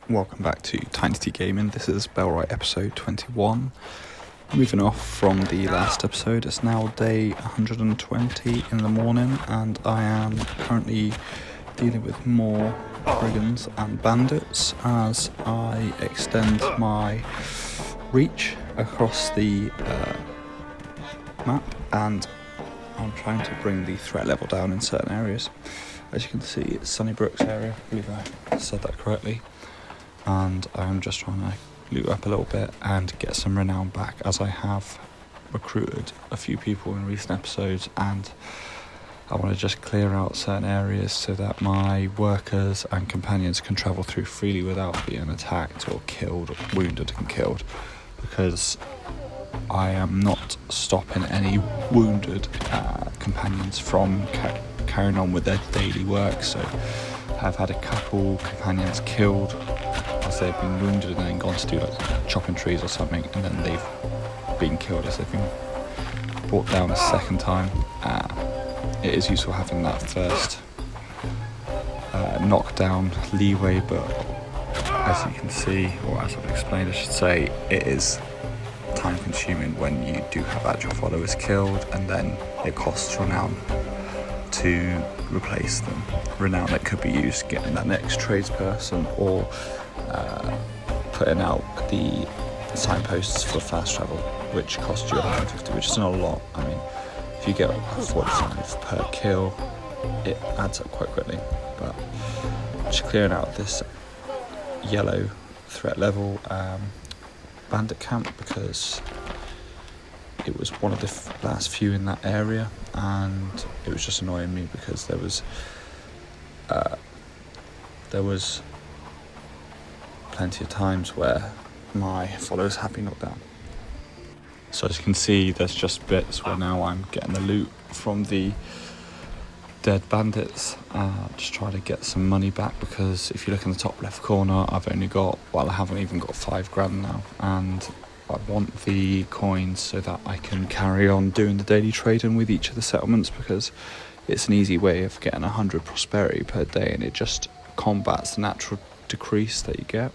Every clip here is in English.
Welcome back to Tiny T Gaming. This is Bellwright episode 21. Moving off from the last episode, it's now day 120 in the morning, and I am currently dealing with more brigands and bandits as I extend my reach across the map, and I'm trying to bring the threat level down in certain areas. As you can see, it's Sunnybrooks area, I believe I said that correctly. And I'm just trying to loot up a little bit and get some renown back, as I have recruited a few people in recent episodes, and I want to just clear out certain areas so that my workers and companions can travel through freely without being attacked or killed, or wounded and killed, because I am not stopping any wounded companions from carrying on with their daily work. So I've had a couple companions killed as they've been wounded and then gone to do like chopping trees or something, and then they've been killed as they've been brought down a second time. It is useful having that first knockdown leeway, but as you can see, or as I've explained I should say, it is time consuming when you do have actual followers killed, and then it costs renown to replace them. Renown that could be used getting that next tradesperson, or putting out the signposts for fast travel, which costs you 150, which is not a lot. I mean, if you get 45 per kill, it adds up quite quickly. But just clearing out this yellow threat level bandit camp, because it was one of the last few in that area, and it was just annoying me because there was plenty of times where my followers have been knocked down. So as you can see, there's just bits where now I'm getting the loot from the dead bandits, just trying to get some money back, because if you look in the top left corner, I haven't even got $5,000 now, and I want the coins so that I can carry on doing the daily trading with each of the settlements, because it's an easy way of getting 100 prosperity per day, and it just combats the natural decrease that you get,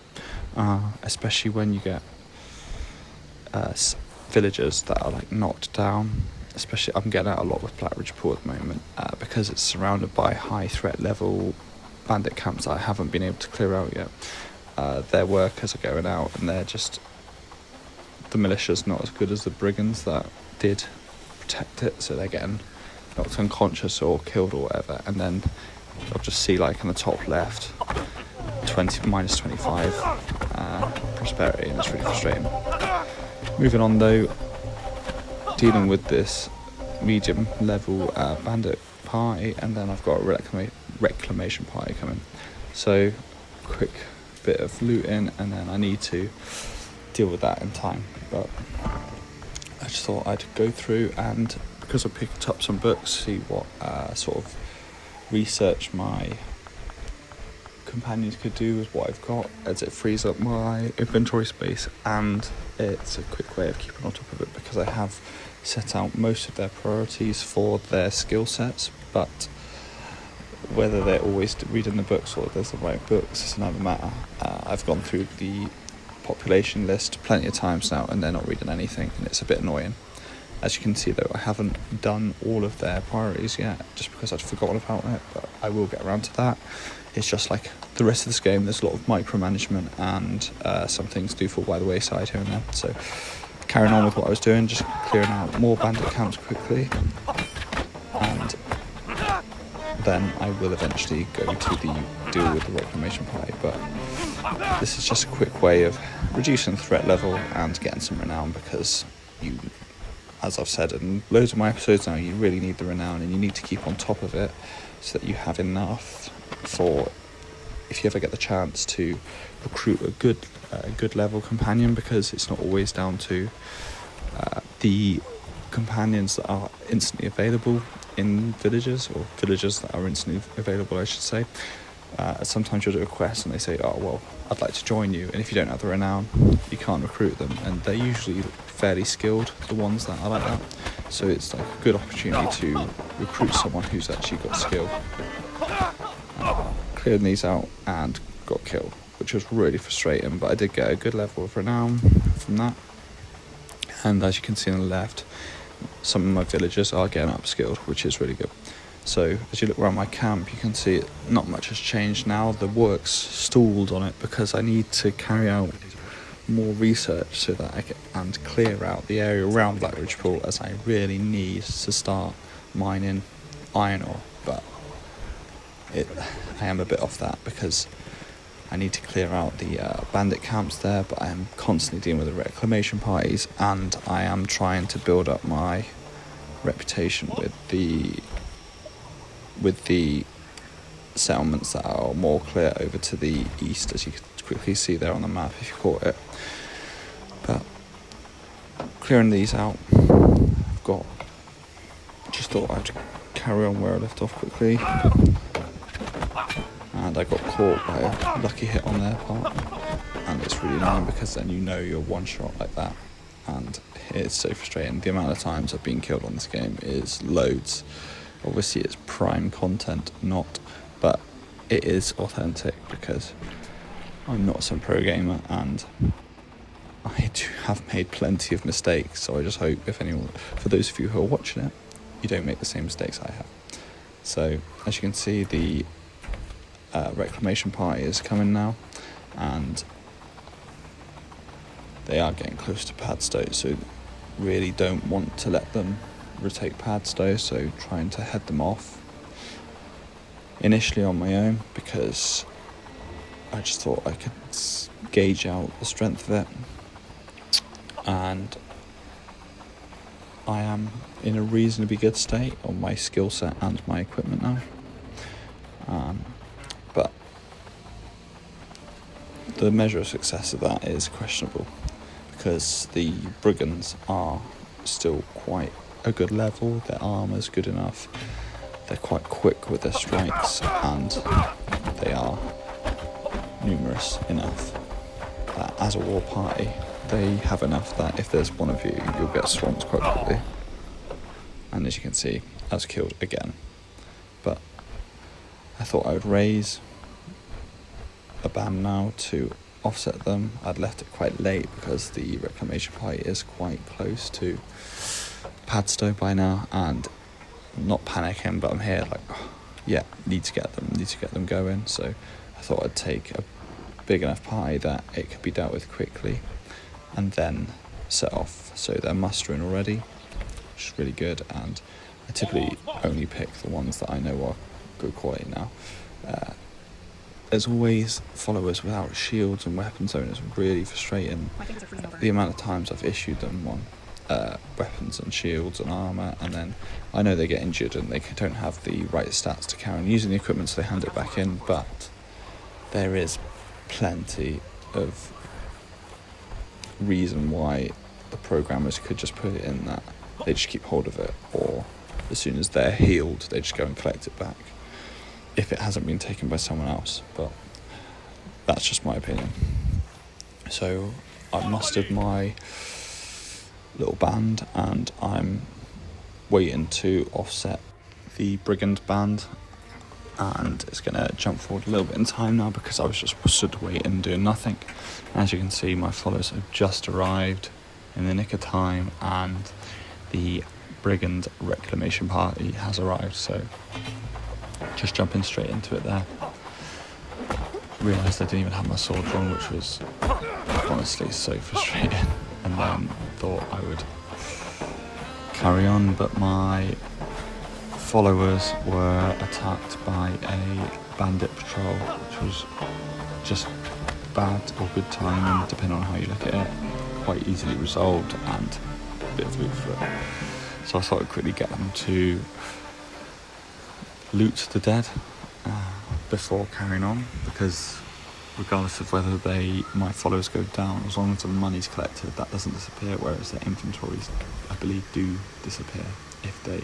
especially when you get villagers that are like knocked down. Especially I'm getting out a lot with Blackridge Pool at the moment, because it's surrounded by high threat level bandit camps that I haven't been able to clear out yet. Their workers are going out, and they're just, the militia's not as good as the brigands that did protect it, so they're getting knocked unconscious or killed or whatever, and then you'll just see, like in the top left, minus 25 prosperity, and it's really frustrating. Moving on though, dealing with this medium level bandit party, and then I've got a reclamation party coming. So quick bit of looting, and then I need to deal with that in time, but I just thought I'd go through, and because I picked up some books, see what sort of research my companions could do with what I've got, as it frees up my inventory space, and it's a quick way of keeping on top of it, because I have set out most of their priorities for their skill sets, but whether they're always reading the books or there's the right books is another matter. I've gone through the population list plenty of times now, and they're not reading anything, and it's a bit annoying. As you can see though, I haven't done all of their priorities yet, just because I'd forgotten about it, but I will get around to that. It's just like the rest of this game, there's a lot of micromanagement, and some things do fall by the wayside here and there. So carrying on with what I was doing, just clearing out more bandit camps quickly, and then I will eventually go to deal with the reclamation party. But this is just a quick way of reducing the threat level and getting some renown, because you, as I've said in loads of my episodes now, you really need the renown, and you need to keep on top of it so that you have enough for if you ever get the chance to recruit a good level companion, because it's not always down to the companions that are instantly available in villages, or villagers that are instantly available I should say. Sometimes you'll do a quest and they say, oh well, I'd like to join you, and if you don't have the renown you can't recruit them, and they're usually fairly skilled, the ones that are like that, so it's like a good opportunity to recruit someone who's actually got skill. Clearing these out and got killed which was really frustrating, but I did get a good level of renown from that. And as you can see on the left, some of my villagers are getting upskilled, which is really good. So as you look around my camp, you can see not much has changed now. The work's stalled on it because I need to carry out more research so that I can clear out the area around Blackridge Pool, as I really need to start mining iron ore. But I am a bit off that because I need to clear out the bandit camps there, but I am constantly dealing with the reclamation parties, and I am trying to build up my reputation with the settlements that are more clear over to the east, as you can quickly see there on the map if you caught it. But clearing these out, just thought I'd carry on where I left off quickly, and I got caught by a lucky hit on their part, and it's really annoying because then you know you're one shot like that, and it's so frustrating. The amount of times I've been killed on this game is loads. Obviously it's prime content, but it is authentic because I'm not some pro gamer and I do have made plenty of mistakes, so I just hope for those of you who are watching it, you don't make the same mistakes I have. So as you can see, the reclamation party is coming now, and they are getting close to Padstow, so really don't want to let them retake Padstow, so trying to head them off initially on my own, because I just thought I could gauge out the strength of it, and I am in a reasonably good state on my skill set and my equipment now, but the measure of success of that is questionable because the brigands are still quite a good level, their armour's good enough, they're quite quick with their strikes, and they are numerous enough that as a war party they have enough that if there's one of you, you'll get swamped quite quickly. And as you can see, I was killed again, but I thought I would raise a band now to offset them. I'd left it quite late because the reclamation party is quite close to Padstow by now, and I'm not panicking, but I'm here like, need to get them going. So I thought I'd take a big enough party that it could be dealt with quickly, and then set off. So they're mustering already, which is really good, and I typically only pick the ones that I know are good quality now. There's always followers without shields and weapons, and it's really frustrating the amount of times I've issued them on weapons and shields and armour, and then I know they get injured and they don't have the right stats to carry on using the equipment, so they hand it back in. But there is plenty of reason why the programmers could just put it in that they just keep hold of it, or as soon as they're healed they just go and collect it back if it hasn't been taken by someone else. But that's just my opinion. So I mustered my little band, and I'm waiting to offset the brigand band, and it's going to jump forward a little bit in time now because I was just stood waiting doing nothing. As you can see, my followers have just arrived in the nick of time, and the brigand reclamation party has arrived, so just jumping straight into it there. Realised I didn't even have my sword drawn, which was honestly so frustrating, and then thought I would carry on, but my followers were attacked by a bandit patrol, which was just bad or good timing, depending on how you look at it. Quite easily resolved and a bit of loot for it. So I thought I'd quickly get them to loot the dead before carrying on, because regardless of whether my followers go down, as long as the money's collected, that doesn't disappear, whereas their inventories, I believe, do disappear if they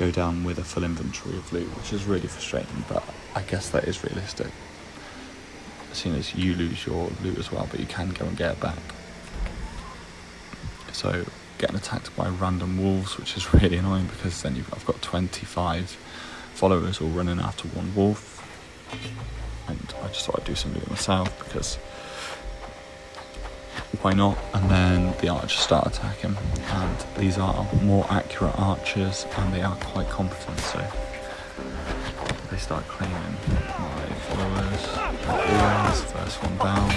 go down with a full inventory of loot, which is really frustrating, but I guess that is realistic, seeing as you lose your loot as well, but you can go and get it back. So getting attacked by random wolves, which is really annoying, because then I've got 25 followers all running after one wolf, and I just thought I'd do something myself because why not? And then the archers start attacking, and these are more accurate archers and they are quite competent, so they start claiming my followers. Always first one down,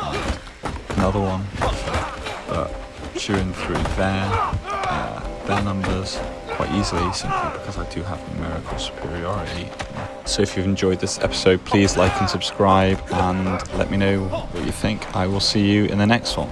and another one, but chewing through their numbers quite easily, simply because I do have numerical superiority. So if you've enjoyed this episode, please like and subscribe and let me know what you think. I will see you in the next one.